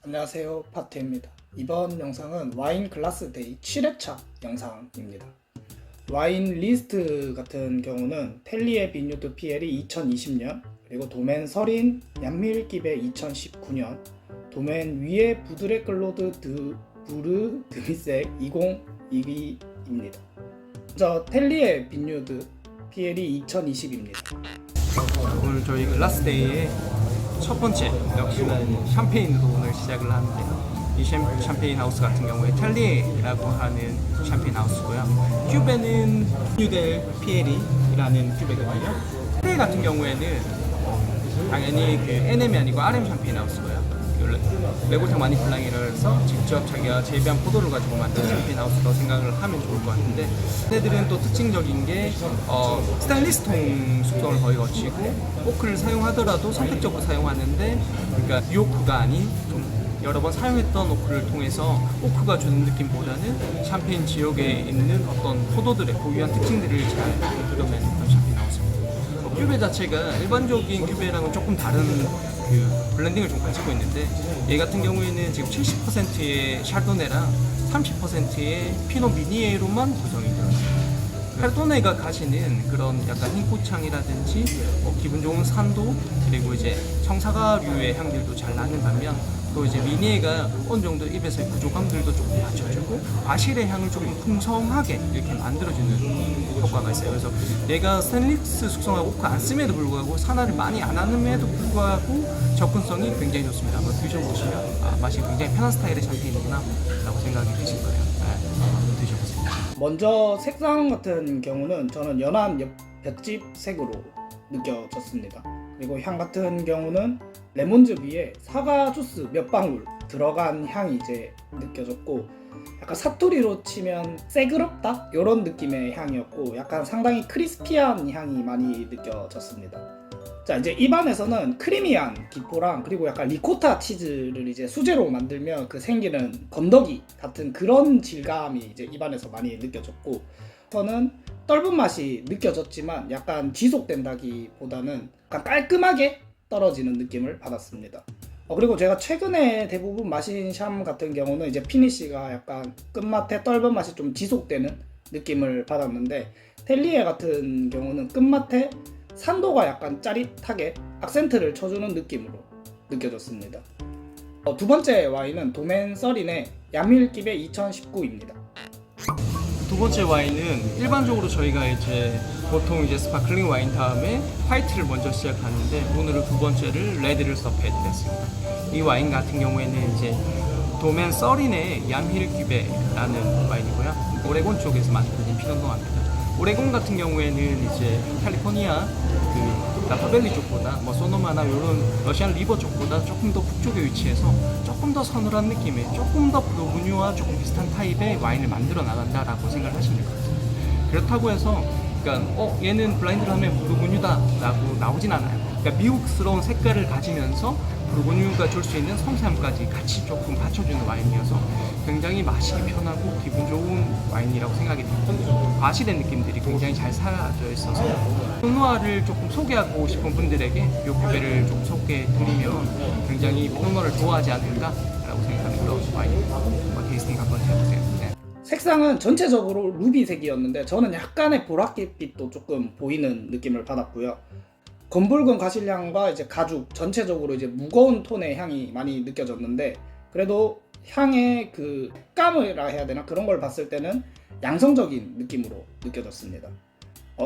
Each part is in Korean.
안녕하세요, 파트입니다. 이번 영상은 와인 글라스 데이 7회차 영상입니다. 와인 리스트 같은 경우는 텔리에 비뉴드 피엘이 2020년, 그리고 도멘 서린 얀밀기베 2019년, 도멘 위에 부드레 클로드 부르 드미색 2022입니다. 먼저 텔리에 비뉴드 피엘이 2020입니다. 오늘 저희 글라스데이의 첫 번째 역시는 샴페인으로 오늘 시작을 하는데요. 이 샴페인 하우스 같은 경우에 텔리에라고 하는 샴페인 하우스고요. 큐베는 뉴델 피에리라는 큐베거든요. 텔리에 같은 경우에는 당연히 그 NM이 아니고 RM 샴페인 하우스고요. 레골탕 마니플랑이라 해서 직접 자기가 재배한 포도를 가지고 만든 샴페인 하우스라고 생각을 하면 좋을 것 같은데, 얘네들은 또 특징적인 게 스테인리스 통 숙성을 거의 거치고 오크를 사용하더라도 선택적으로 사용하는데, 그러니까 뉴오크가 아닌 좀 여러 번 사용했던 오크를 통해서 오크가 주는 느낌보다는 샴페인 지역에 있는 어떤 포도들의 고유한 특징들을 잘 드러내는 그런 샴페인 하우스입니다. 큐베 자체가 일반적인 큐베랑은 조금 다른 그 블렌딩을 좀 가지고 있는데, 얘 같은 경우에는 지금 70%의 샤르도네랑 30%의 피노 미니에로만 구성이 되어 있습니다. 샤르도네가 가지는 그런 약간 흰고창이라든지 기분 좋은 산도, 그리고 이제 청사과류의 향들도 잘 나는 반면, 또 이제 미니에가 어느 정도 입에서의 부족함들도 조금 받쳐주고 바실의 향을 조금 풍성하게 이렇게 만들어주는 효과가 있어요. 그래서 얘가 스테인리스 숙성하고 오크 안 씀에도 불구하고 산화를 많이 안 함에도 불구하고 접근성이 굉장히 좋습니다. 한번 드셔보시면 맛이 굉장히 편한 스타일의 샴페인이구나 라고 생각이 드실 거예요. 한번 드셔보세요. 먼저 색상 같은 경우는 저는 연한 볏짚 색으로 느껴졌습니다. 그리고 향 같은 경우는 레몬즙 위에 사과 주스 몇 방울 들어간 향이 이제 느껴졌고, 약간 사투리로 치면 새그럽다? 이런 느낌의 향이었고, 약간 상당히 크리스피한 향이 많이 느껴졌습니다. 자, 이제 입안에서는 크리미한 기포랑 그리고 약간 리코타 치즈를 이제 수제로 만들면 그 생기는 건더기 같은 그런 질감이 이제 입안에서 많이 느껴졌고, 저는 떫은 맛이 느껴졌지만 약간 지속된다기보다는 약간 깔끔하게 떨어지는 느낌을 받았습니다. 그리고 제가 최근에 대부분 마신 샴 같은 경우는 이제 피니쉬가 약간 끝맛에 떫은 맛이 좀 지속되는 느낌을 받았는데, 텔리에 같은 경우는 끝맛에 산도가 약간 짜릿하게 악센트를 쳐주는 느낌으로 느껴졌습니다. 두 번째 와인은 도멘 서린의 얀밀기베 2019입니다. 두 번째 와인은 일반적으로 저희가 이제 보통 이제 스파클링 와인 다음에 화이트를 먼저 시작하는데, 오늘은 두 번째를 레드를 서브해드렸습니다. 이 와인 같은 경우에는 이제 도멘 서린의 얀밀기베라는 와인이고요. 오레곤 쪽에서 만들어진 피노누아입니다. 오레곤 같은 경우에는 이제 캘리포니아 그 나파밸리 쪽보다 소노마나 이런 러시안 리버 쪽보다 조금 더 북쪽에 위치해서 조금 더 서늘한 느낌의, 조금 더 브로그뉴와 조금 비슷한 타입의 와인을 만들어 나간다라고 생각을 하시면 될 것 같아요. 그렇다고 해서 그러니까 얘는 블라인드를 하면 브로그뉴다라고 나오진 않아요. 그러니까 미국스러운 색깔을 가지면서 브로그뉴가 줄 수 있는 섬세함까지 같이 조금 받쳐주는 와인이어서 굉장히 마시기 편하고 기분 좋은 와인이라고 생각이 들고, 바실의 느낌들이 굉장히 잘 사라져 있어서 피노누아를 조금 소개하고 싶은 분들에게 이 큐베를 좀 소개해드리면 굉장히 피노누아를 좋아하지 않을까라고 생각하는 그런 와인입니다. 테이스팅 한번 해보세요. 네. 색상은 전체적으로 루비색이었는데 저는 약간의 보랏빛도 조금 보이는 느낌을 받았고요. 검붉은 과실향과 이제 가죽 전체적으로 이제 무거운 톤의 향이 많이 느껴졌는데, 그래도 향의 그 식감이라 해야 되나, 그런 걸 봤을 때는 양성적인 느낌으로 느껴졌습니다.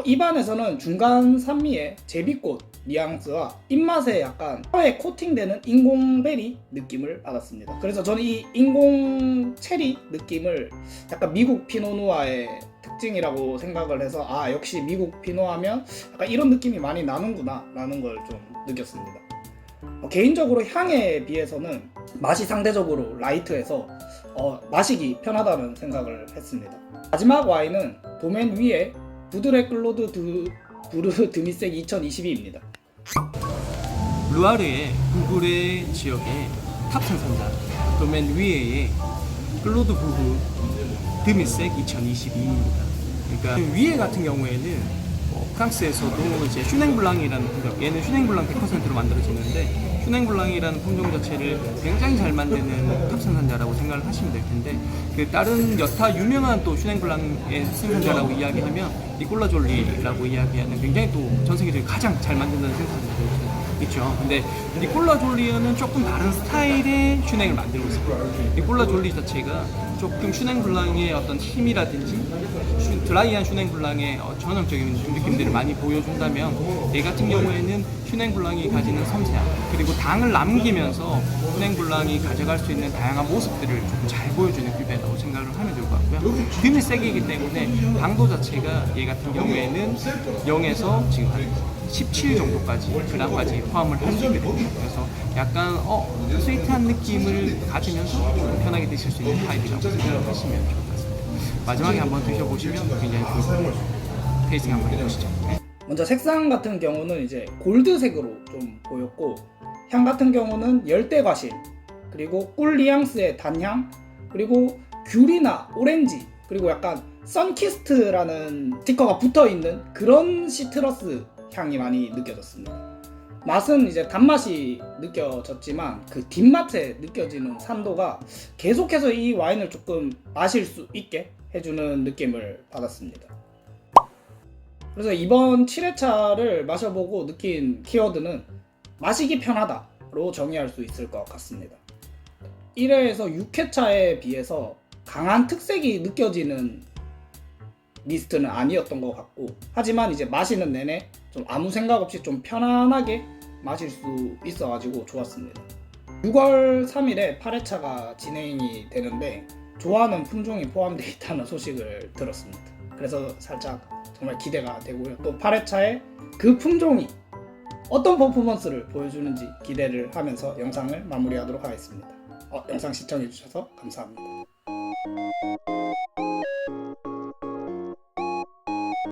입안에서는 중간 산미의 제비꽃 뉘앙스와 입맛에 약간 혀에 코팅되는 인공베리 느낌을 받았습니다. 그래서 저는 이 인공 체리 느낌을 약간 미국 피노누아의 특징이라고 생각을 해서, 역시 미국 피노하면 약간 이런 느낌이 많이 나는구나 라는 걸 좀 느꼈습니다. 개인적으로 향에 비해서는 맛이 상대적으로 라이트해서 마시기 편하다는 생각을 했습니다. 마지막 와인은 도멘 위에 부드레 클로드 부르 드미색 2022입니다. 루아르의 불굴의 지역의 탑 생산자 도멘 위에의 클로드 부르 드미색 2022입니다. 그러니까 위에 같은 경우에는 프랑스에서도 이제 슈냉블랑이라는 품종, 얘는 슈냉블랑 100%로 만들어지는데 슈냉블랑이라는 품종 자체를 굉장히 잘 만드는 탑 생산자라고 생각을 하시면 될 텐데 그 다른 여타 유명한 또 슈냉블랑의 생산자라고 이야기하면 니콜라 졸리라고 이야기하는 굉장히 또 전 세계적으로 가장 잘 만든다는 생산자들 있죠. 근데 니콜라 졸리는 조금 다른 스타일의 슈냉을 만들고 있어요. 니콜라 졸리 자체가 조금 슈냉블랑의 어떤 힘이라든지 드라이한 슈냉블랑의 전형적인 느낌들을 많이 보여준다면 얘 같은 경우에는 슈냉블랑이 가지는 섬세함 그리고 당을 남기면서 슈냉블랑이 가져갈 수 있는 다양한 모습들을 조금 잘 보여주는 큐베라고 생각을 하면 될 것 같고요. 듬이 세기이기 때문에 당도 자체가 얘 같은 경우에는 0에서 지금 한 17 정도까지 그람까지 포함을 할 수 있게 됩니다. 그래서 약간 스위트한 느낌을 가지면서 편하게 드실 수 있는 타입이라고 생각을 하시면 좋을 것 같습니다. 마지막에 한번 드셔보시면 굉장히 좋을 테이스팅 한번 해보시죠. 먼저 색상 같은 경우는 이제 골드색으로 좀 보였고 향 같은 경우는 열대과실 그리고 꿀 뉘앙스의 단향 그리고 귤이나 오렌지 그리고 약간 선키스트라는 스티커가 붙어있는 그런 시트러스 향이 많이 느껴졌습니다. 맛은 이제 단맛이 느껴졌지만 그 뒷맛에 느껴지는 산도가 계속해서 이 와인을 조금 마실 수 있게 해주는 느낌을 받았습니다. 그래서 이번 7회차를 마셔보고 느낀 키워드는 마시기 편하다로 정의할 수 있을 것 같습니다. 1회에서 6회차에 비해서 강한 특색이 느껴지는 리스트는 아니었던 것 같고 하지만 이제 마시는 내내 좀 아무 생각 없이 좀 편안하게 마실 수 있어가지고 좋았습니다. 6월 3일에 8회차가 진행이 되는데 좋아하는 품종이 포함되어 있다는 소식을 들었습니다. 그래서 살짝 정말 기대가 되고요. 또 8회차에 그 품종이 어떤 퍼포먼스를 보여주는지 기대를 하면서 영상을 마무리하도록 하겠습니다. 영상 시청해주셔서 감사합니다.